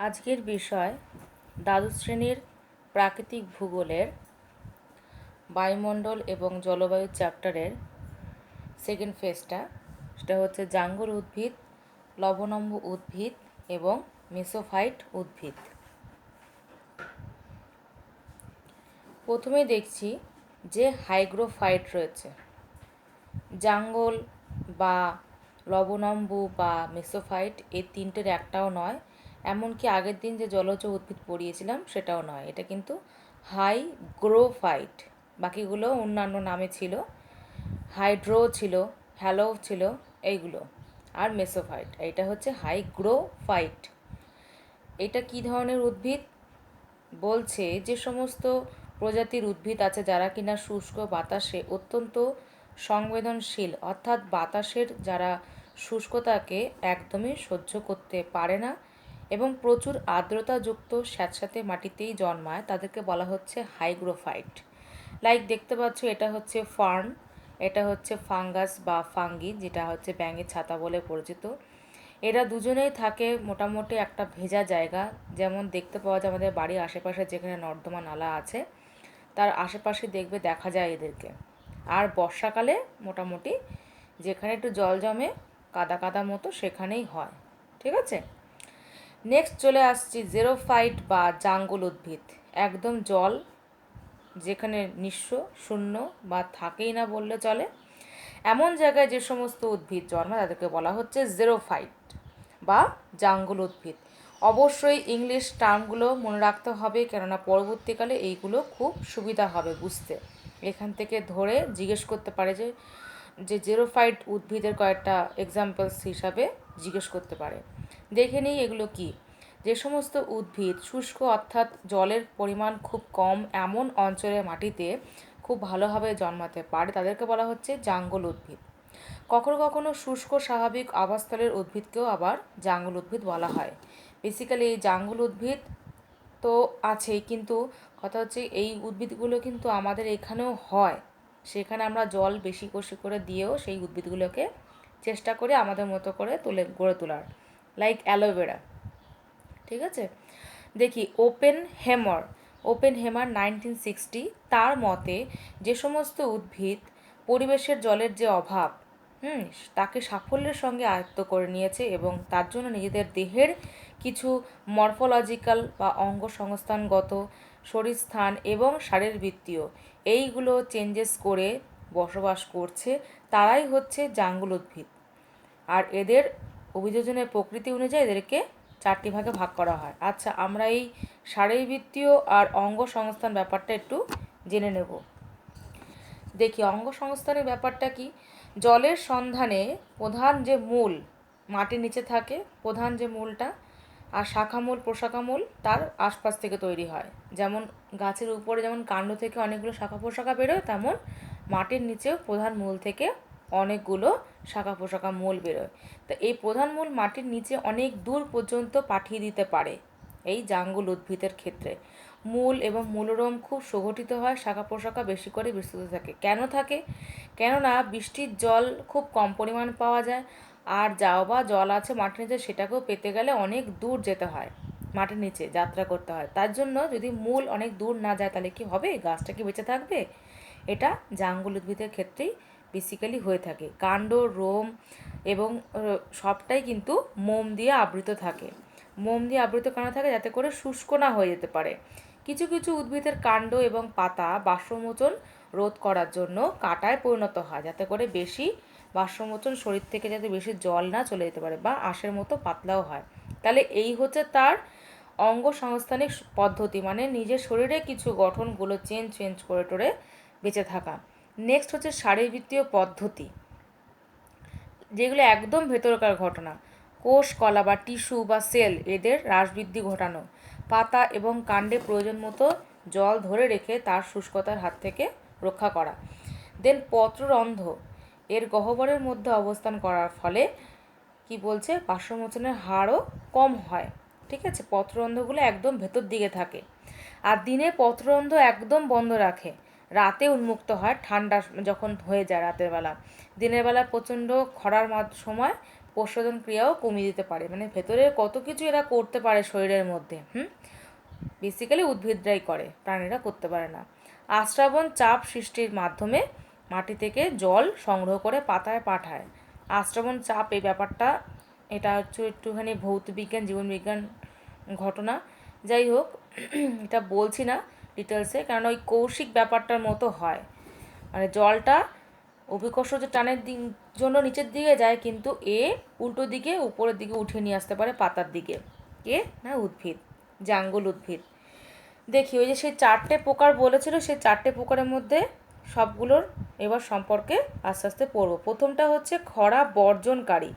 আজকের বিষয় দ্বাদশ শ্রেণীর প্রাকৃতিক ভূগোলের বায়ুমণ্ডল এবং জলবায়ু চ্যাপ্টারের সেকেন্ড ফেজটা, সেটা হচ্ছে জাঙ্গল উদ্ভিদ, লবণাম্ব উদ্ভিদ এবং মেসোফাইট উদ্ভিদ। প্রথমে দেখছি যে হাইগ্রোফাইট রয়েছে। জাঙ্গল বা লবণাম্বু বা মেসোফাইট এই তিনটের একটাও নয়, এমনকি আগের দিন যে জলজ উদ্ভিদ পড়িয়েছিলাম সেটাও নয়। এটা কিন্তু হাইগ্রোফাইট, বাকিগুলো অন্যান্য নামে ছিল, হাইড্রো ছিল, হ্যালো ছিল এইগুলো, আর মেসোফাইট। এটা হচ্ছে হাইগ্রোফাইট। এটা কি ধরনের উদ্ভিদ? বলছে যে সমস্ত প্রজাতির উদ্ভিদ আছে যারা কিনা শুষ্ক বাতাসে অত্যন্ত সংবেদনশীল, অর্থাৎ বাতাসের যারা শুষ্কতাকে একদমই সহ্য করতে পারে না এবং প্রচুর আর্দ্রতাযুক্ত স্যাঁতস্যাঁতে মাটিতেই জন্মায়, তাদেরকে বলা হচ্ছে হাইগ্রোফাইট। লাইক দেখতে পাচ্ছ, এটা হচ্ছে ফার্ন, এটা হচ্ছে ফাঙ্গাস বা ফাঙ্গি, যেটা হচ্ছে ব্যাঙের ছাতা বলে পরিচিত। এরা দুজনেই থাকে মোটামুটি একটা ভেজা জায়গা, যেমন দেখতে পাওয়া যায় আমাদের বাড়ির আশেপাশে যেখানে নর্দমা নালা আছে তার আশেপাশে দেখবে দেখা যায় এদেরকে। আর বর্ষাকালে মোটামুটি যেখানে একটু জল জমে কাদা কাদা মতো সেখানেই হয়। ঠিক আছে, নেক্সট চলে আসছি জেরোফাইট বা জাঙ্গল উদ্ভিদ। একদম জল যেখানে নিঃস্ব, শূন্য বা থাকেই না বললে চলে, এমন জায়গায় যে সমস্ত উদ্ভিদ জন্মায় তাদেরকে বলা হচ্ছে জেরোফাইট বা জাঙ্গল উদ্ভিদ। অবশ্যই ইংলিশ টার্মগুলো মনে রাখতে হবে, কেননা পরবর্তীকালে এইগুলো খুব সুবিধা হবে বুঝতে। এখান থেকে ধরে জিজ্ঞেস করতে পারে যে যে জেরোফাইট উদ্ভিদের কয়েকটা এক্সাম্পলস হিসাবে জিজ্ঞেস করতে পারে। দেখে নিই এগুলো কি। যে সমস্ত উদ্ভিদ শুষ্ক অর্থাৎ জলের পরিমাণ খুব কম এমন অঞ্চলের মাটিতে খুব ভালোভাবে জন্মাতে পারে তাদেরকে বলা হচ্ছে জাঙ্গল উদ্ভিদ। কখনো কখনো শুষ্ক স্বাভাবিক আবাসস্থলের উদ্ভিদকেও আবার জাঙ্গল উদ্ভিদ বলা হয়। বেসিক্যালি এই জাঙ্গল উদ্ভিদ তো আছেই, কিন্তু কথা হচ্ছে এই উদ্ভিদগুলো কিন্তু আমাদের এখানেও হয়। সেখানে আমরা জল বেশি বেশি করে দিয়েও সেই উদ্ভিদগুলোকে চেষ্টা করি আমাদের মতো করে গড়ে তোলার, লাইক অ্যালোভেরা। ঠিক আছে, দেখি ওপেন হেমার 1960 তার মতে যে সমস্ত উদ্ভিদ পরিবেশের জলের যে অভাব তাকে সাফল্যের সঙ্গে আয়ত্ত করে নিয়েছে এবং তার জন্য নিজেদের দেহের কিছু মরফোলজিক্যাল বা অঙ্গ সংস্থানগত, শরীরস্থান এবং শারীরবৃত্তীয় এইগুলো চেঞ্জেস করে বসবাস করছে, তারাই হচ্ছে জাঙ্গল উদ্ভিদ। আর এদের অভিযোজনের প্রকৃতি অনুযায়ী এদেরকে 4টি ভাগে ভাগ করা হয়। আচ্ছা, আমরা এই শারীরবৃত্তীয় আর অঙ্গ সংস্থান ব্যাপারটা একটু জেনে নেব। দেখি অঙ্গ সংস্থানের ব্যাপারটা কি। জলের সন্ধানে প্রধান যে মূল মাটির নিচে থাকে, প্রধান যে মূলটা, আর শাখামূল প্রশাখামূল তার আশপাশ থেকে তৈরি হয়। যেমন গাছের উপরে যেমন কাণ্ড থেকে অনেকগুলো শাখা প্রশাখা বেরোয়, তেমন মাটির নিচেও প্রধান মূল থেকে অনেকগুলো শাখা প্রশাখা মূল বেরোয়। তো এই প্রধান মূল মাটির নিচে অনেক দূর পর্যন্ত পাঠিয়ে দিতে পারে এই জাঙ্গল উদ্ভিদের ক্ষেত্রে। মূল এবং মূলরোম খুব সংগঠিত হয়, শাখা প্রশাখা বেশি করে বিস্তৃত থাকে। কেন থাকে? কেননা বৃষ্টির জল খুব কম পরিমাণ পাওয়া যায়, আর যাও বা জল আছে মাটির নিচে সেটাকেও পেতে গেলে অনেক দূর যেতে হয়, মাটির নিচে যাত্রা করতে হয়। তার জন্য যদি মূল অনেক দূর না যায় তাহলে কি হবে? গাছটা কি বেঁচে থাকবে? এটা জাঙ্গল উদ্ভিদের ক্ষেত্রেই বেসিক্যালি হয়ে থাকে। কাণ্ড, রোম এবং সবটাই কিন্তু মোম দিয়ে আবৃত থাকে। মোম দিয়ে আবৃত কেন থাকে? যাতে করে শুষ্ক না হয়ে যেতে পারে। কিছু কিছু উদ্ভিদের কাণ্ড এবং পাতা বাষ্পমোচন রোধ করার জন্য কাঁটায় পরিণত হয়, যাতে করে বেশি বাষ্পমোচন শরীর থেকে যাতে বেশি জল না চলে যেতে পারে, বা আঁশের মতো পাতলাও হয়। তাহলে এই হচ্ছে তার অঙ্গ সংস্থানিক পদ্ধতি, মানে নিজের শরীরে কিছু গঠনগুলো চেঞ্জ করে টোরে বেঁচে থাকা। নেক্সট হচ্ছে শারীরবৃত্তীয় পদ্ধতি, যেগুলো একদম ভেতরকার ঘটনা। কোষ কলা বা টিস্যু বা সেল এদের হ্রাসবৃদ্ধি ঘটানো, পাতা এবং কাণ্ডে প্রয়োজন মতো জল ধরে রেখে তার শুষ্কতার হাত থেকে রক্ষা করা। দেন পত্ররন্ধ্র এর গহ্বরের মধ্যে অবস্থান করার ফলে কি বলছে, বাষ্পমোচনের হারও কম হয়। ঠিক আছে, পত্ররন্ধ্রগুলো একদম ভেতর দিকে থাকে। আর দিনে পত্ররন্ধ্র একদম বন্ধ রাখে, রাতে উন্মুক্ত হয় ঠান্ডা যখন হয়ে যায় রাতের বেলা। দিনের বেলা প্রচণ্ড খরার সময় প্রসাধন ক্রিয়াও কমিয়ে দিতে পারে। মানে ভেতরে কত কিছু এরা করতে পারে শরীরের মধ্যে। বেসিক্যালি উদ্ভিদরাই করে, প্রাণীরা করতে পারে না। আস্রাবণ চাপ সৃষ্টির মাধ্যমে মাটি থেকে জল সংগ্রহ করে পাতায় পাঠায়। আস্রাবণ চাপ এই ব্যাপারটা, এটা হচ্ছে একটুখানি ভৌতবিজ্ঞান জীবনবিজ্ঞান ঘটনা। যাই হোক, এটা বলছি না ডিটেলসে, কারণ ওই কৌশিক ব্যাপারটার মতো হয়। মানে জলটা অভিকর্ষ যে টানের জন্য নিচের দিকে যায়, কিন্তু এ উল্টো দিকে উপরের দিকে উঠিয়ে নিয়ে আসতে পারে পাতার দিকে। কে না উদ্ভিদ, জাঙ্গল উদ্ভিদ। দেখি ওই যে সেই 4টে প্রকার বলেছিল, সেই 4টে প্রকারের মধ্যে সবগুলোর এবার সম্পর্কে আস্তে আস্তে পড়ব। প্রথমটা হচ্ছে খরা বর্জনকারী,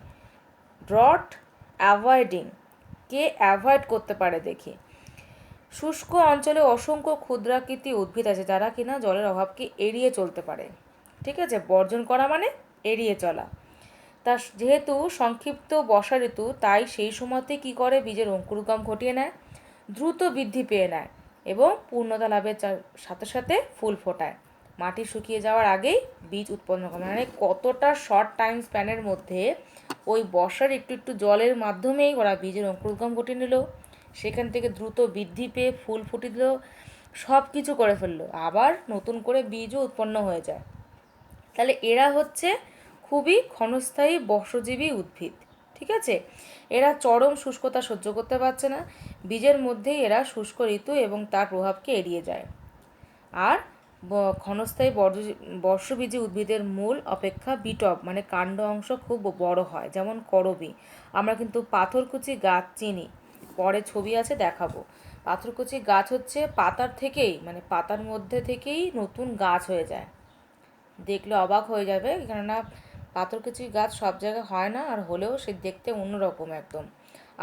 ড্রট অ্যাভয়েডিং। কে অ্যাভয়েড করতে পারে দেখি। শুষ্ক অঞ্চলে অসংখ্য ক্ষুদ্রাকৃতি উদ্ভিদ আছে যারা কিনা জলের অভাবকে এড়িয়ে চলতে পারে। ঠিক আছে, বর্জন করা মানে এড়িয়ে চলা। তা যেহেতু সংক্ষিপ্ত বর্ষা ঋতু, তাই সেই সময়তে কী করে, বীজের অঙ্কুরোদ্গম ঘটিয়ে নেয়, দ্রুত বৃদ্ধি পেয়ে নেয় এবং পূর্ণতা লাভের সাথে সাথে ফুল ফোটায়। মাটি শুকিয়ে যাওয়ার আগেই বীজ উৎপন্ন করে। মানে কতটা শর্ট টাইম স্প্যানের মধ্যে ওই বর্ষার একটু একটু জলের মাধ্যমেই ওরা বীজের অঙ্কুরোদ্গম ঘটিয়ে নিল, সেখান থেকে দ্রুত বৃদ্ধি পেয়ে ফুল ফুটিয়ে দিল, সব কিছু করে ফেললো, আবার নতুন করে বীজও উৎপন্ন হয়ে যায়। তাহলে এরা হচ্ছে খুবই ক্ষণস্থায়ী বর্ষজীবী উদ্ভিদ। ঠিক আছে, এরা চরম শুষ্কতা সহ্য করতে পারছে না, বীজের মধ্যেই এরা শুষ্ক ঋতু এবং তার প্রভাবকে এড়িয়ে যায়। আর ক্ষণস্থায়ী বর্ষবীজী উদ্ভিদের মূল অপেক্ষা বিটব মানে কাণ্ড অংশ খুব বড় হয়, যেমন করবী। আমরা কিন্তু পাথরকুচি গাছ চিনি, পরে ছবি আছে দেখাবো। পাথরকুচি গাছ হচ্ছে পাতার থেকেই, মানে পাতার মধ্যে থেকেই নতুন গাছ হয়ে যায়। দেখলে অবাক হয়ে যাবে, কেননা পাথরকুচি গাছ সব জায়গায় হয় না, আর হলেও সে দেখতে অন্যরকম একদম।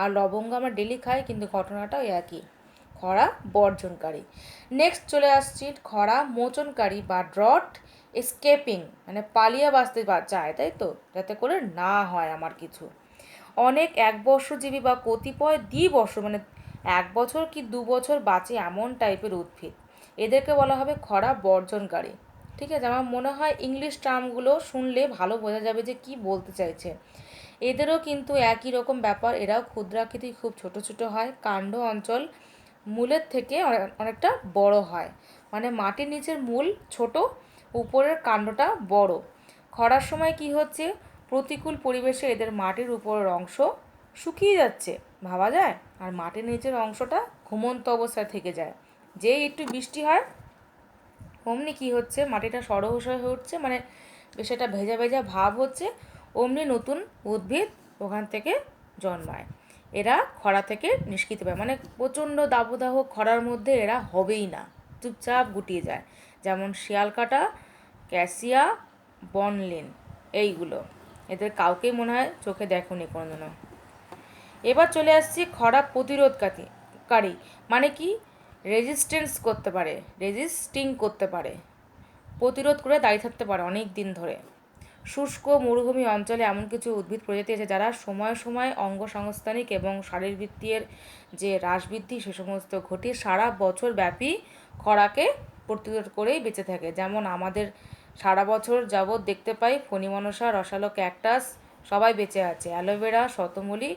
আর লবঙ্গ আমরা ডেলি খাই, কিন্তু ঘটনাটাও একই। খরা বর্জনকারী। নেক্সট চলে আসছি খরা মোচনকারী বা ড্রট এস্কেপিং, মানে পালিয়ে বাঁচতে চায়, তাই তো, যাতে করে না হয় আমার কিছু। অনেক একবর্ষজীবী বা কতিপয় দ্বিবর্ষ, মানে 1 বছর কি 2 বছর বাঁচে এমন টাইপের উদ্ভিদ, এদেরকে বলা হবে খরা বর্জনকারী। ঠিক আছে, আমার মনে হয় ইংলিশ টার্মগুলো শুনলে ভালো বোঝা যাবে যে কি বলতে চাইছে। এদেরও কিন্তু একই রকম ব্যাপার, এরাও ক্ষুদ্রাকৃতি, খুব ছোট ছোট হয়, কাণ্ড অঞ্চল মূলের থেকে অনেকটা বড় হয়। মানে মাটির নিচের মূল ছোট, উপরের কাণ্ডটা বড়। খরার সময় কি হচ্ছে, প্রতিকূল পরিবেশে এদের মাটির উপরের অংশ শুকিয়ে যাচ্ছে, ভাবা যায়, আর মাটির নিচের অংশটা ঘুমন্ত অবস্থায় থেকে যায়। যেই একটু বৃষ্টি হয় অমনি কি হচ্ছে, মাটিটা সরস হয়ে উঠছে, মানে বেশ একটা ভেজা ভেজা ভাব হচ্ছে, অমনি নতুন উদ্ভিদ ওখান থেকে জন্মায়। এরা খরা থেকে নিষ্কৃত পায়, মানে প্রচণ্ড দাবদাহ খরার মধ্যে এরা হবেই না, চুপচাপ গুটিয়ে যায়। যেমন শিয়ালকাটা, ক্যাসিয়া, বনলিন, এইগুলো এদের কাউকেই মনে হয় চোখে দেখোনি কোনোদিনও। এবার চলে আসছি খরা প্রতিরোধকারী, মানে কি, রেজিস্ট্যান্স করতে পারে, রেজিস্টিং করতে পারে, প্রতিরোধ করে দাঁড়িয়ে থাকতে পারে অনেক দিন ধরে। শুষ্ক মরুভূমি অঞ্চলে এমন কিছু উদ্ভিদ প্রজাতি আছে যারা সময় সময় অঙ্গসংস্থানিক এবং শারীরবৃত্তির যে হ্রাসবৃদ্ধি সে সমস্ত ঘটিয়ে সারা বছর ব্যাপী খরাকে প্রতিরোধ করেই বেঁচে থাকে। যেমন আমাদের সারা বছর যাবৎ দেখতে পাই ফণিমনসা, রসালো ক্যাকটাস সবাই বেঁচে আছে, অ্যালোভেরা, শতমূলী,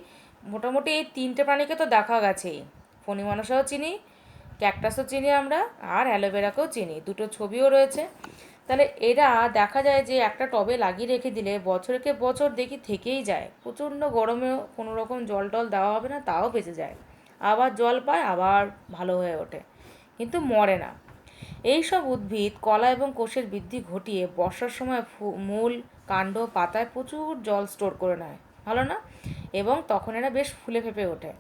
মোটামুটি এই 3টে প্রাণীকে তো দেখা গেছেই। ফণিমনসাও চিনি, ক্যাকটাসও চিনি আমরা, আর অ্যালোভেরাকেও চিনি, 2টো ছবিও রয়েছে। তাহলে এরা দেখা যায় যে একটা টবে লাগিয়ে রেখে দিলে বছরকে বছর দেখি থেকেই যায়, প্রচণ্ড গরমেও কোনো রকম জল টল দেওয়া হবে না, তাও বেঁচে যায়, আবার জল পায়, আবার ভালো হয়ে ওঠে, কিন্তু মরে না। এই সব উদ্ভিদ কলা এবং কোষের বৃদ্ধি ঘটিয়ে বর্ষার সময় মূল, কাণ্ড, পাতায় প্রচুর জল স্টোর করে নেয়, ভালো না, এবং তখন এরা বেশ ফুলে ফেঁপে ওঠে।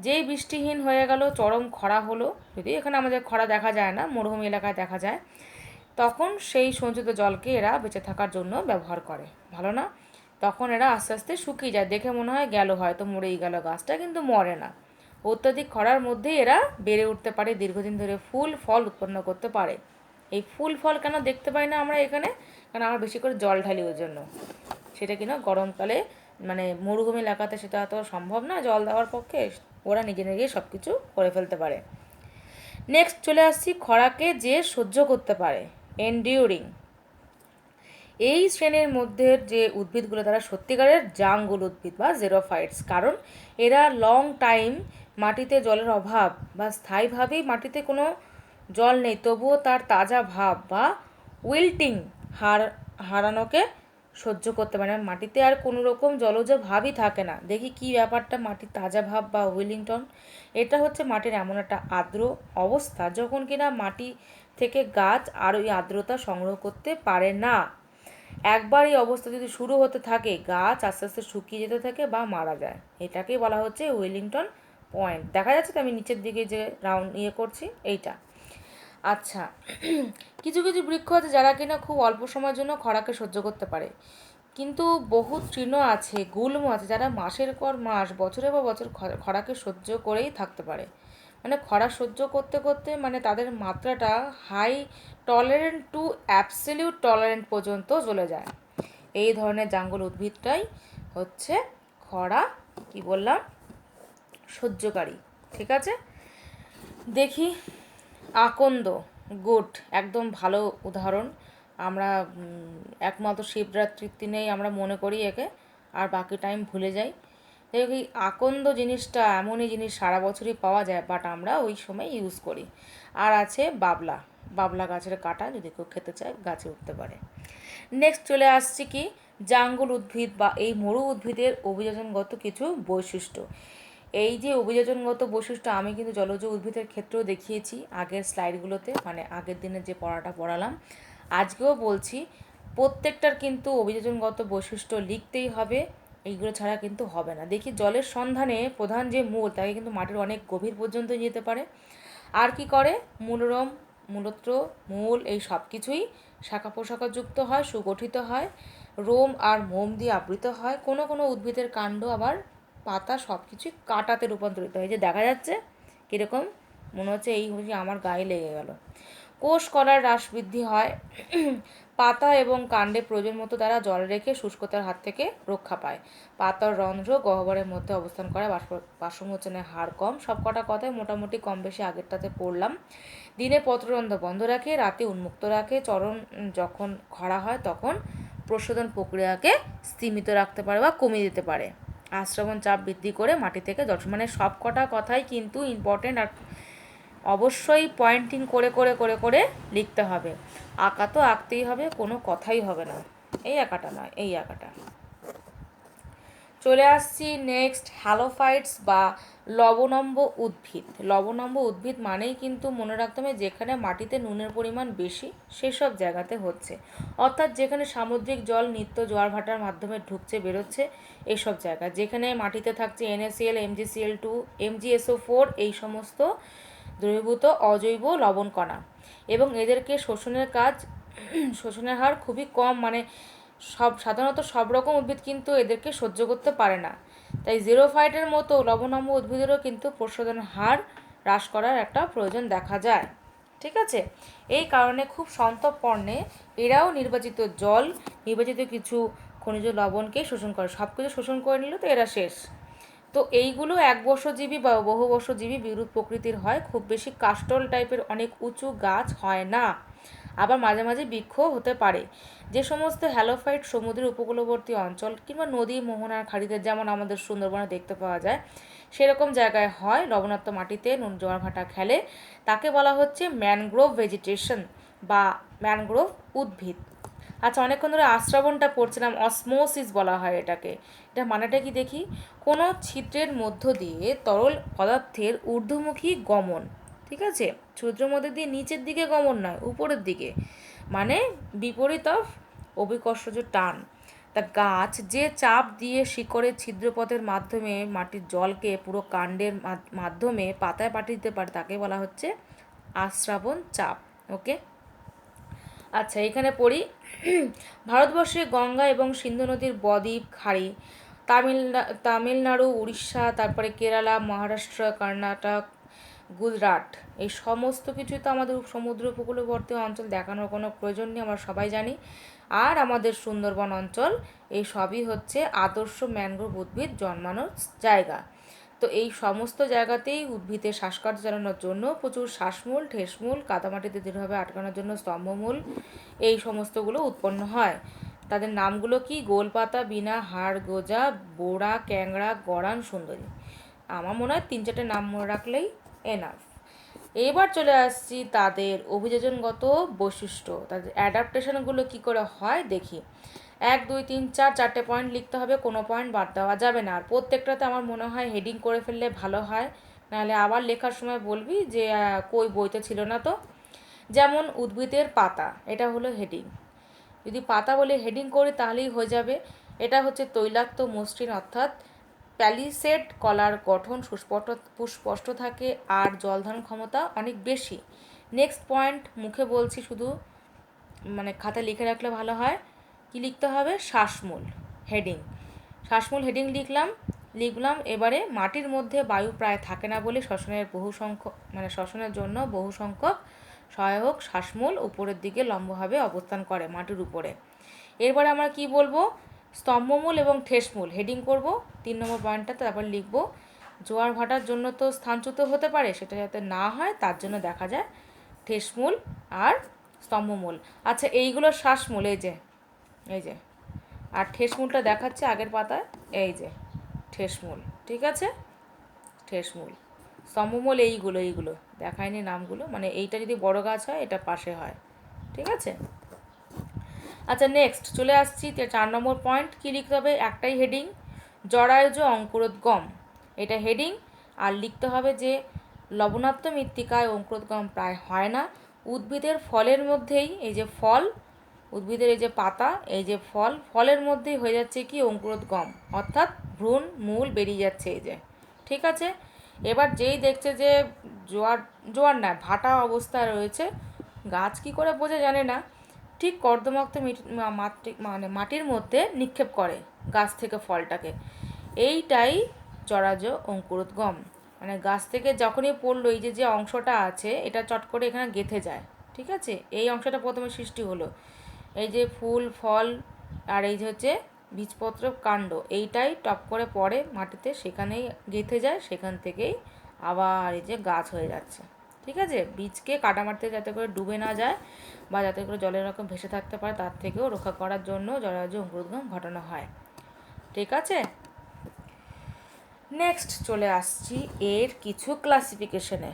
যেই বৃষ্টিহীন হয়ে গেল, চরম খরা হলো, যদি এখানে আমাদের খরা দেখা যায় না, মরুভূমি এলাকায় দেখা যায়, তখন সেই সঞ্চিত জলকে এরা বেঁচে থাকার জন্য ব্যবহার করে, ভালো না, তখন এরা আস্তে আস্তে শুকিয়ে যায়, দেখে মনে হয় গেল, হয়তো মরেই গেল গাছটা, কিন্তু মরে না। অত্যাধিক খরার মধ্যেই এরা বেড়ে উঠতে পারে, দীর্ঘদিন ধরে ফুল ফল উৎপন্ন করতে পারে। এই ফুল ফল কেন দেখতে পাই না আমরা এখানে, কারণ আমরা বেশি করে জল ঢালি ওই জন্য, সেটা কিনা গরমকালে, মানে মরুভূমি এলাকাতে সেটা এত সম্ভব না জল দেওয়ার পক্ষে, ওরা নিজে নিজেই সব কিছু করে ফেলতে পারে। নেক্সট চলে আসছি খরাকে যে সহ্য করতে পারে, এন্ডিউরিং। এই শ্রেণীর মধ্যে যে উদ্ভিদগুলো তারা সত্যিকারের জাঙ্গল উদ্ভিদ বা জেরোফাইটস, কারণ এরা লং টাইম মাটিতে জলের অভাব বা স্থায়ীভাবেই মাটিতে কোনো জল নেই তবুও তার তাজা ভাব বা উইল্টিং হারানোকে সহ্য করতে পারে না। মাটিতে আর কোনো রকম জলজ ভাবই থাকে না। দেখি কি ব্যাপারটা মাটির তাজা ভাব বা উইলিংটন। এটা হচ্ছে মাটির এমন একটা আর্দ্র অবস্থা যখন কিনা মাটি থেকে গাছ আর ওই আর্দ্রতা সংগ্রহ করতে পারে না। একবার এই অবস্থা যদি শুরু হতে থাকে গাছ আস্তে আস্তে শুকিয়ে যেতে থাকে বা মারা যায়। এটাকেই বলা হচ্ছে উইলিংটন পয়েন্ট। দেখা যাচ্ছে তো আমি নিচের দিকে যে রাউন্ড করছি এইটা। আচ্ছা, কিছু কিছু বৃক্ষ আছে যারা কিনা খুব অল্প সময়ের জন্য খরাকে সহ্য করতে পারে, কিন্তু বহু তৃণ আছে, গুল্ম আছে যারা মাসের পর মাস বছরের পর বছর খরাকে সহ্য করেই থাকতে পারে। মানে খরা সহ্য করতে করতে মানে তাদের মাত্রাটা high tolerant to absolute tolerant পর্যন্ত চলে যায়। এই ধরনের জাঙ্গল উদ্ভিদটাই হচ্ছে খরা কি বললাম সহ্যকারী। ঠিক আছে, দেখি আকন্দ, গুড, একদম ভালো উদাহরণ। আমরা একমাত্র শিবরাত্রির দিনেই আমরা মনে করি একে, আর বাকি টাইম ভুলে যাই। দেখি আকন্দ জিনিসটা এমনই জিনিস সারা বছরই পাওয়া যায়, বাট আমরা ওই সময় ইউজ করি। আর আছে বাবলা, বাবলা গাছের কাঁটা যদি কেউ খেতে চায় গাছে উঠতে পারে। নেক্সট চলে আসছে কি জাঙ্গল উদ্ভিদ বা এই মরু উদ্ভিদের অভিযোজনগত কিছু বৈশিষ্ট্য। এই যে অভিযোজনগত বৈশিষ্ট্য আমি কিন্তু জলজ উদ্ভিদের ক্ষেত্রেও দেখিয়েছি আগের স্লাইডগুলোতে, মানে আগের দিনের যে পড়াটা পড়ালাম। আজকেও বলছি প্রত্যেকটার কিন্তু অভিযোজনগত বৈশিষ্ট্য লিখতেই হবে, এইগুলো ছাড়া কিন্তু হবে না। দেখি জলের সন্ধানে প্রধান যে মূল তাকে কিন্তু মাটির অনেক গভীর পর্যন্ত যেতে পারে। আর কি করে মূলরম, মূলত্র, মূল এই সব কিছুই শাখা প্রশাখাযুক্ত হয়, সুগঠিত হয়, রোম আর মোম দিয়ে আবৃত হয়। কোনো কোনো উদ্ভিদের কাণ্ড আবার পাতা সব কিছুই কাঁটাতে রূপান্তরিত হয়। যে দেখা যাচ্ছে কীরকম মনে হচ্ছে এই হচ্ছে আমার গায়ে লেগে গেল। কোষ কলার হ্রাস বৃদ্ধি হয়, পাতা এবং কাণ্ডে প্রয়োজন মতো তারা জল রেখে শুষ্কতার হাত থেকে রক্ষা পায়। পাতার রন্ধ্র গহ্বরের মধ্যে অবস্থান করে, বাষ্পমোচনের হার কম। সব কটা কথায় মোটামুটি কম বেশি আগেরটাতে পড়লাম। দিনে পত্ররন্ধ্র বন্ধ রাখে, রাতে উন্মুক্ত রাখে। চরণ যখন খরা হয় তখন প্রশোধন প্রক্রিয়াকে স্তীমিত রাখতে পারে বা কমিয়ে দিতে পারে। আশ্রবণ চাপ বৃদ্ধি করে মাটি থেকে জল, মানে সব কটা কথাই কিন্তু ইম্পর্টেন্ট, আর অবশ্যই পয়েন্টিং করে করে করে করে লিখতে হবে। আঁকা তো আঁকতেই হবে, কোনো কথাই হবে না। এই আঁকাটা নয়, এই আঁকাটা। চলে আসছি নেক্সট হ্যালোফাইটস বা লবণম্ব উদ্ভিদ। লবণম্ব উদ্ভিদ মানেই কিন্তু মনে রাখতে হবে যেখানে মাটিতে নুনের পরিমাণ বেশি সেসব জায়গাতে হচ্ছে, অর্থাৎ যেখানে সামুদ্রিক জল নিত্য জোয়ার ভাটার মাধ্যমে ঢুকছে বেরোচ্ছে এইসব জায়গা, যেখানে মাটিতে থাকছে NaCl, MgCl2, MgSO4 এই সমস্ত দ্রবীভূত অজৈব লবণ কণা, এবং এদেরকে শোষণের হার খুবই কম, মানে সাধারণত সব রকম উদ্ভিদ কিন্তু এদেরকে সহ্য করতে পারে না। তাই জিরোফাইটের মতো লবণাম্ব উদ্ভিদেরও কিন্তু প্রশোধনের হার হ্রাস করার একটা প্রয়োজন দেখা যায়। ঠিক আছে, এই কারণে খুব সন্তর্পণে এরাও নির্বাচিত জল, নির্বাচিত কিছু খনিজ লবণকে শোষণ করে। সব কিছু শোষণ করে নিলে তো এরা শেষ। তো এইগুলো একবর্ষজীবী বা বহুবর্ষজীবী বিরূপ প্রকৃতির হয়, খুব বেশি কাস্টল টাইপের অনেক উঁচু গাছ হয় না, আবার মাঝে মাঝে বৃক্ষ হতে পারে। যে সমস্ত হ্যালোফাইট সমুদ্রের উপকূলবর্তী অঞ্চল কিংবা নদী মোহনার খাড়িতে, যেমন আমাদের সুন্দরবনে দেখতে পাওয়া যায়, সেরকম জায়গায় হয়, লবণাক্ত মাটিতে জোয়ার ভাটা খেলে, তাকে বলা হচ্ছে ম্যানগ্রোভ ভেজিটেশন বা ম্যানগ্রোভ উদ্ভিদ। আচ্ছা, অনেকক্ষণ ধরে আশ্রবণটা পড়ছিলাম, অসমোসিস বলা হয় এটাকে। এটা মানেটা কি দেখি, কোনো ছিদ্রের মধ্য দিয়ে তরল পদার্থের ঊর্ধ্বমুখী গমন। ঠিক আছে, ছিদ্রের মধ্যে দিয়ে নিচের দিকে গমন নয়, উপরের দিকে, মানে বিপরীত অফ অভিকর্ষজ টান। তা গাছ যে চাপ দিয়ে শিকড়ের ছিদ্রপথের মাধ্যমে মাটির জলকে পুরো কাণ্ডের মাধ্যমে পাতায় পাঠিয়ে দিতে পারে তাকে বলা হচ্ছে আশ্রাবণ চাপ। ওকে, আচ্ছা এখানে পড়ি। ভারতবর্ষে গঙ্গা এবং সিন্ধু নদীর বদ্বীপ খাড়ি, তামিলনাড়ু, উড়িষ্যা, তারপরে কেরালা, মহারাষ্ট্র, কর্ণাটক, গুজরাট, এই সমস্ত কিছুই তো আমাদের সমুদ্র উপকূলবর্তী অঞ্চল, দেখানোর কোনো প্রয়োজন নেই, আমরা সবাই জানি। আর আমাদের সুন্দরবন অঞ্চল, এই সবই হচ্ছে আদর্শ ম্যানগ্রোভ উদ্ভিদ জন্মানোর জায়গা। তো এই সমস্ত জায়গাতেই উদ্ভিদের শ্বাসকার্য চালানোর জন্য প্রচুর শ্বাসমূল, ঠেসমূল, কাদামাটিতে দৃঢ়ভাবে আটকানোর জন্য স্তম্ভমূল, এই সমস্তগুলো উৎপন্ন হয়। তাদের নামগুলো কি? গোলপাতা, বিনা, হাড়গোজা, বোড়া, ক্যাংড়া, গড়ান, সুন্দরী। আমার মনে হয় 3-4টে নাম মনে রাখলেই এনাফ। এবার চলে আসছি তাদের অভিযোজনগত বৈশিষ্ট্য, তাদের অ্যাডাপ্টেশনগুলো কী করে হয় দেখি। 1, 2, 3, 4 4টে পয়েন্ট লিখতে হবে, কোনো পয়েন্ট বাদ দেওয়া যাবে না। আর প্রত্যেকটাতে আমার মনে হয় হেডিং করে ফেললে ভালো হয়, নাহলে আবার লেখার সময় বলবি যে কই বইতে ছিল না তো। যেমন উদ্ভিদের পাতা, এটা হলো হেডিং। যদি পাতা বলে হেডিং করি তাহলেই হয়ে যাবে। এটা হচ্ছে তৈলাক্ত মসৃণ, অর্থাৎ প্যালিসেড কলার গঠন সুস্পষ্ট থাকে আর জলধারণ ক্ষমতা অনেক বেশি। নেক্সট পয়েন্ট মুখে বলছি শুধু, মানে খাতায় লিখে রাখলে ভালো হয়। কি লিখতে হবে? শ্বাসমূল হেডিং। শ্বাসমূল হেডিং লিখলাম। এবারে মাটির মধ্যে বায়ু প্রায় থাকে না বলে শ্বসনের জন্য বহু সংখ্যক সহায়ক শ্বাসমূল উপরের দিকে লম্বভাবে অবস্থান করে মাটির উপরে। এরপরে আমরা কি বলবো? স্তম্ভমূল এবং ঠেসমূল হেডিং করব 3 নম্বর পয়েন্টটাতে। তারপর লিখব জোয়ার ভাটার জন্য তো স্থানচ্যুত হতে পারে, সেটা যাতে না হয় তার জন্য দেখা যায় ঠেসমূল আর স্তম্ভমূল। আচ্ছা, এইগুলো শ্বাসমূল, এই যে আর ঠেসমূলটা দেখাচ্ছে আগের পাতায়, এই যে ঠেসমূল। ঠিক আছে, ঠেসমূল। স্তম্ভমূল এইগুলো দেখায়নি নামগুলো, মানে এইটা যদি বড় গাছ হয় এটা পাশে হয়। ঠিক আছে। আচ্ছা, নেক্সট চলে আসছি 4 নম্বর পয়েন্ট। কী লিখতে হবে? একটাই হেডিং, জরায়ুজ অঙ্কুরোদ্গম, এটা হেডিং। আর লিখতে হবে যে লবণাক্ত মৃত্তিকায় অঙ্কুরোদ্গম প্রায় হয় না। উদ্ভিদের ফলের মধ্যেই, এই যে ফল, উদ্ভিদের এই যে পাতা, এই যে ফলের মধ্যেই হয়ে যাচ্ছে কি? অঙ্কুরোদ্গম, অর্থাৎ ভ্রূণ মূল বেরিয়ে যাচ্ছে, এই যে। ঠিক আছে। এবার যেই দেখছে যে জোয়ার না, ভাটা অবস্থায় রয়েছে, গাছ কি করে বোঝে জানে না, ঠিক কর্দমাক্ত মাটির মধ্যে নিক্ষেপ করে গাছ থেকে ফলটাকে। এইটাই জরাজ অঙ্কুরোদ্গম, মানে গাছ থেকে যখনই পড়লো, এই যে অংশটা আছে এটা চট করে এখানে গেঁথে যায়। ঠিক আছে, এই অংশটা প্রথমে সৃষ্টি হলো, এই যে ফুল ফল আর এই যে হচ্ছে বীজপত্র কাণ্ড, এইটাই টপ করে পড়ে মাটিতে, সেখানেই গেঁথে যায়, সেখান থেকেই আবার এই যে গাছ হয়ে যাচ্ছে। ঠিক আছে, বীজকে কাটা মাটিতে যাতে করে ডুবে না যায় বা যাতে করে জলের রকম ভেসে থাকতে পারে, তার থেকেও রক্ষা করার জন্য জরায়ু অঙ্কুরোদ্গম ঘটানো হয়। ঠিক আছে। নেক্সট চলে আসছি এর কিছু ক্লাসিফিকেশনে।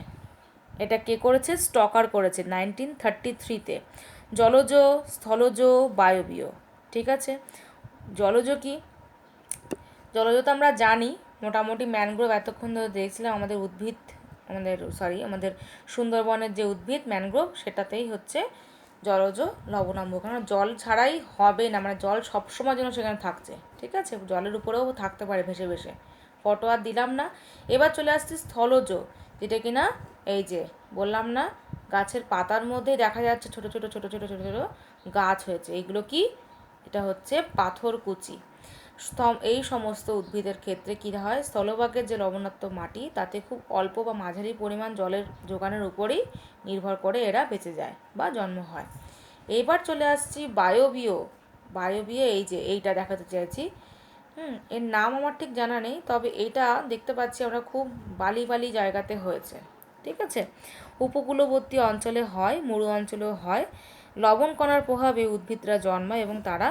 এটা কে করেছে? স্টকার করেছে 1933-তে। জলজ, স্থলজ, বায়বীয়। ঠিক আছে। জলজ কি? জলজ তো আমরা জানি, মোটামুটি ম্যানগ্রোভ এতক্ষণ ধরে দেখছিলাম আমাদের সুন্দরবনের যে উদ্ভিদ ম্যানগ্রোভ, সেটাতেই হচ্ছে জলজ লবণাম্ব, কারণ জল ছাড়াই হবে না, মানে জল সবসময় যেন সেখানে থাকছে। ঠিক আছে, জলের উপরেও থাকতে পারে ভেসে ভেসে, ফটো আর দিলাম না। এবার চলে আসছি স্থলজ, যেটা কিনা এই যে বললাম না, গাছের পাতার মধ্যে দেখা যাচ্ছে ছোট ছোট ছোট ছোট ছোট ছোট গাছ হয়েছে। এইগুলো কি? এটা হচ্ছে পাথরকুচি। এই সমস্ত উদ্ভিদের ক্ষেত্রে কী হয়? স্থলভাগের যে লবণাক্ত মাটি, তাতে খুব অল্প বা মাঝারি পরিমাণ জলের যোগানের উপরেই নির্ভর করে এরা বেঁচে যায় বা জন্ম হয়। এবার চলে আসছি বায়বীয়। এই যে এইটা দেখাতে চাইছি। এর নাম আমার ঠিক জানা নেই, তবে এইটা দেখতে পাচ্ছি আমরা খুব বালি জায়গাতে হয়েছে। ঠিক আছে, উপকূলবর্তী অঞ্চলে হয়, মরু অঞ্চলেও হয়। লবণ কণার প্রভাবে উদ্ভিদরা জন্মায় এবং তারা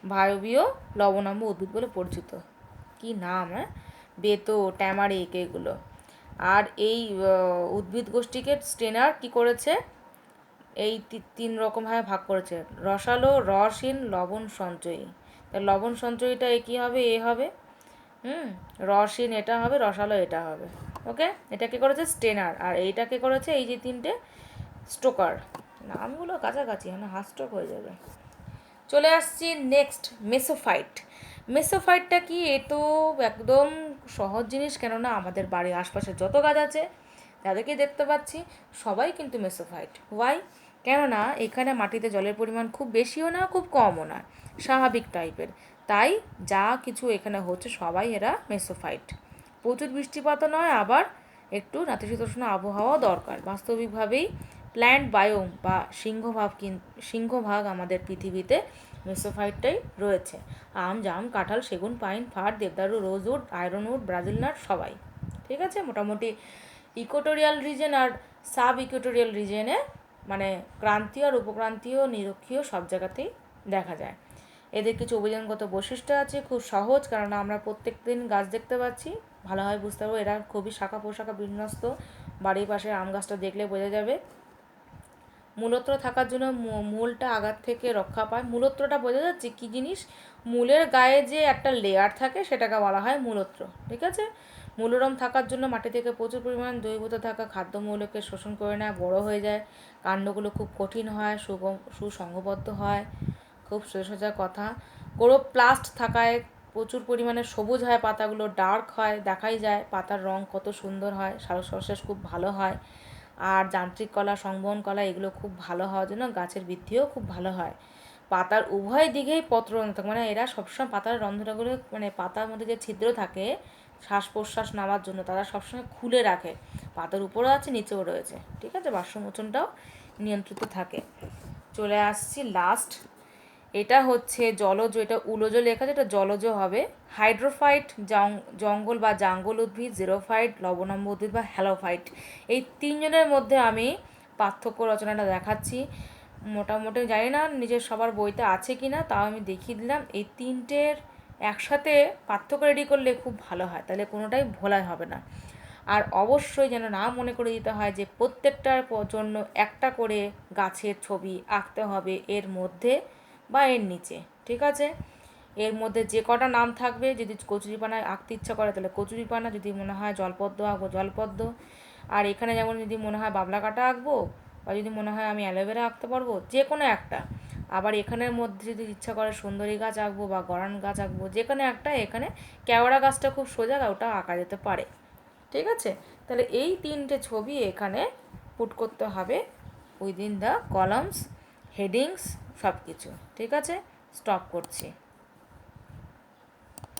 বায়বীয় লবণাম্ব উদ্ভিদ বলে পরিচিত। কি নাম? বেতো, ট্যামারিক, এগুলো। আর এই উদ্ভিদ গোষ্ঠীকে স্টেনার কি করেছে? এই 3 রকমভাবে ভাগ করেছে: রসালো, রসহীন, লবণ সঞ্চয়ী। লবণ সঞ্চয়ীটা কী হবে? এ হবে। রসহীন এটা হবে, রসালো এটা হবে। ওকে, এটা কে করেছে? স্টেনার। আর এইটা কে করেছে? এই যে 3টে, স্টোকার। নামগুলো কাছাকাছি, হার্টস্ট্রোক হয়ে যাবে। চলে আসছি নেক্সট, মেসোফাইট। মেসোফাইটটা কি? এ তো একদম সহজ জিনিস, কেননা আমাদের বাড়ির আশপাশে যত গাছ আছে যাদেরকে দেখতে পাচ্ছি সবাই কিন্তু মেসোফাইট। ওয়াই? কেননা এখানে মাটিতে জলের পরিমাণ খুব বেশিও না, খুব কমও না, স্বাভাবিক টাইপের। তাই যা কিছু এখানে হচ্ছে সবাই এরা মেসোফাইট। প্রচুর বৃষ্টিপাতও নয়, আবার একটু নাতিশীতোষ্ণ আবহাওয়াও দরকার। বাস্তবিকভাবেই প্ল্যান্ট বায়োম বা সিংহভাগ আমাদের পৃথিবীতে মেসোফাইটটাই রয়েছে। আম, জাম, কাঁঠাল, সেগুন, পাইন, ফার, দেবদারু, রোজউড, আয়রনউড, ব্রাজিল নাট, সবাই। ঠিক আছে, মোটামুটি ইকুয়েটোরিয়াল রিজন আর সাব ইকুয়েটোরিয়াল রিজনে, মানে ক্রান্তীয় আর উপক্রান্তীয়, নিরক্ষীয় সব জায়গাতেই দেখা যায়। এদের কিছু অভিযানগত বৈশিষ্ট্য আছে, খুব সহজ, কারণ আমরা প্রত্যেক দিন গাছ দেখতে পাচ্ছি, ভালোভাবে বুঝতে পারবো। এরা খুবই শাখা পোশাখা বিন্যস্ত, বাড়ির পাশে আম গাছটা দেখলে বোঝা যাবে। মূলত্র থাকার জন্য মূলটা আগার থেকে রক্ষা পায়। মূলত্রটা বোঝা যাচ্ছে কী জিনিস? মূলের গায়ে যে একটা লেয়ার থাকে সেটাকে বলা হয় মূলত্র, ঠিক আছে? মূলরম থাকার জন্য মাটি থেকে প্রচুর পরিমাণ দ্রবীভূত থাকা খাদ্যমৌলকে শোষণ করে নেয়, বড় হয়ে যায়, কাণ্ডগুলো খুব কঠিন হয়, সুসংবদ্ধ হয়, খুব সোজা সোজা কথা। ক্লোরোপ্লাস্ট থাকায় প্রচুর পরিমাণে সবুজ হয়, পাতাগুলো ডার্ক হয়, দেখাই যায় পাতার রং কত সুন্দর হয়, শ্বাস প্রশ্বাস খুব ভালো হয়। আর যান্ত্রিক কলা, সংবহন কলা এগুলো খুব ভালো হওয়ার জন্য গাছের বৃদ্ধিও খুব ভালো হয়। পাতার উভয় দিকেই পত্ররন্ধ্র থাকে, মানে এরা সবসময় পাতার রন্ধ্রগুলো, মানে পাতার মধ্যে যে ছিদ্র থাকে শ্বাস প্রশ্বাস নেওয়ার জন্য, তারা সবসময় খুলে রাখে। পাতার উপরেও আছে, নিচেও রয়েছে, ঠিক আছে? বাষ্পমোচনটাও নিয়ন্ত্রিত থাকে। চলে আসছি লাস্ট, এটা হচ্ছে জলজ, এটা উলজ লেখা আছে, এটা জলজ হবে। হাইড্রোফাইট জঙ্গল বা জাঙ্গল উদ্ভিদ, জিরোফাইট লবণাম্ব উদ্ভিদ বা হ্যালোফাইট। এই তিনজনের মধ্যে আমি পার্থক্য রচনাটা দেখাচ্ছি। মোটামুটি জানি না নিজের সবার বইতে আছে কি না, তাও আমি দেখিয়ে দিলাম। এই তিনটের একসাথে পার্থক্য রেডি করলে খুব ভালো হয়, তাহলে কোনোটাই ভোলা হবে না। আর অবশ্যই যেন না মনে করে দিতে হয় যে প্রত্যেকটার জন্য একটা করে গাছের ছবি আঁকতে হবে এর মধ্যে বা এর নিচে, ঠিক আছে? এর মধ্যে যে কটা নাম থাকবে, যদি কচুরিপানা আঁকতে ইচ্ছা করে তাহলে কচুরিপানা, যদি মনে হয় জলপদ্ম আঁকবো জলপদ্ম, আর এখানে যেমন যদি মনে হয় বাবলা কাটা আঁকবো, বা যদি মনে হয় আমি অ্যালোভেরা আঁকতে পারবো, যে কোনো একটা। আবার এখানের মধ্যে যদি ইচ্ছা করে সুন্দরী গাছ আঁকবো বা গরান গাছ আঁকবো, যে কোনো একটা। এখানে কেওড়া গাছটা খুব সোজা, ওটা আঁকা যেতে পারে, ঠিক আছে? তাহলে এই তিনটে ছবি এখানে পুট করতে হবে উইদিন দ্য কলামস, হেডিংস, সব কিছু, ঠিক আছে? স্টপ করছি।